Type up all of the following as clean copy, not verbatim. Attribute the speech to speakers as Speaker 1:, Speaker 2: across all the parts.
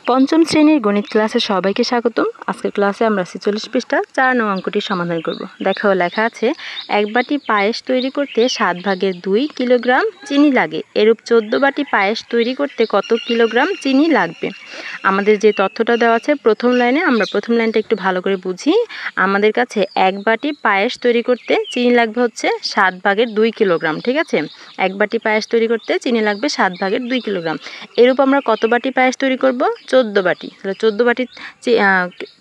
Speaker 1: পঞ্চম শ্রেণীর গণিত ক্লাসে সবাইকে স্বাগতম। আজকের ক্লাসে আমরা 46 পৃষ্ঠা 4 নং অঙ্কটি সমাধান করব। দেখো লেখা আছে, এক বাটি পায়েস তৈরি করতে 7/2 কিলোগ্রাম চিনি লাগে। এরূপ 14 বাটি পায়েস তৈরি করতে কত কিলোগ্রাম চিনি লাগবে? আমাদের যে তথ্যটা দেওয়া আছে প্রথম লাইনে, আমরা প্রথম লাইনটা একটু ভালো করে বুঝি। আমাদের কাছে এক বাটি পায়েস তৈরি করতে চিনি লাগবে হচ্ছে 7/2 কিলোগ্রাম। ঠিক আছে, এক বাটি পায়েস তৈরি করতে চিনি লাগবে 7/2 কিলোগ্রাম। এরূপ আমরা কত বাটি পায়েস তৈরি করব? 14 বাটি। তাহলে 14 বাটি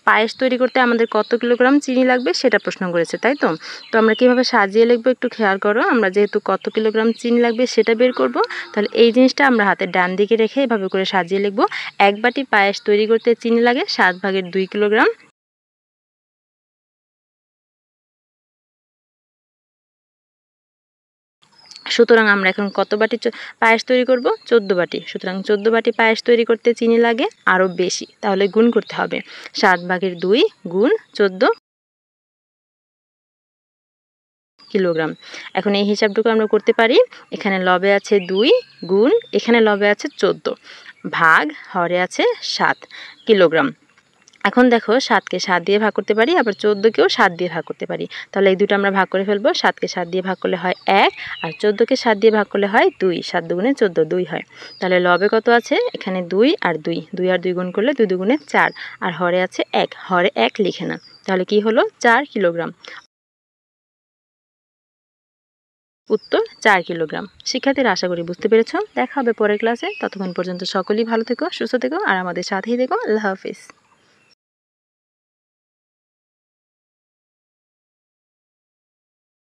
Speaker 1: পায়েস তৈরি করতে আমাদের কত কিলোগ্রাম চিনি লাগবে সেটা প্রশ্ন করেছে, তাই তো? তো আমরা কীভাবে সাজিয়ে লিখবো একটু খেয়াল করো। আমরা যেহেতু কত কিলোগ্রাম চিনি লাগবে সেটা বের করব, তাহলে এই জিনিসটা আমরা হাতের ডান দিকে রেখে এভাবে করে সাজিয়ে লিখবো। এক বাটি পায়েস তৈরি করতে চিনি লাগে 7/2 কিলোগ্রাম। সুতরাং আমরা এখন কত বাটি পায়েস তৈরি করব? 14 বাটি। সুতরাং 14 বাটি পায়েস তৈরি করতে চিনি লাগে আরও বেশি, তাহলে গুণ করতে হবে। 7/2 গুণ 14 কিলোগ্রাম। এখন এই হিসাবটুকু আমরা করতে পারি। এখানে লবে আছে 2 গুণ, এখানে লবে আছে 14 ভাগ, হরে আছে 7 কিলোগ্রাম। এখন দেখো 7কে 7 দিয়ে ভাগ করতে পারি, আবার 14কেও 7 দিয়ে ভাগ করতে পারি। তাহলে এই দুটো আমরা ভাগ করে ফেলবো। 7কে 7 দিয়ে ভাগ করলে হয় 1, আর 14কে 7 দিয়ে ভাগ করলে হয় 2। 7 দুগুণে 14, 2 হয়। তাহলে লবে কত আছে? এখানে 2 আর 2, 2 আর 2 গুণ করলে 2 দুগুণে 4, আর হরে আছে 1, হরে 1 লিখে না। তাহলে কি হলো? 4 কিলোগ্রাম। উত্তর 4 কিলোগ্রাম। শিক্ষার্থীরা, আশা করি বুঝতে পেরেছ। দেখা হবে পরের ক্লাসে। ততক্ষণ পর্যন্ত সকলেই ভালো থেকো, সুস্থ থেকো, আর আমাদের সাথেই থেকো। আল্লাহ হাফিজ।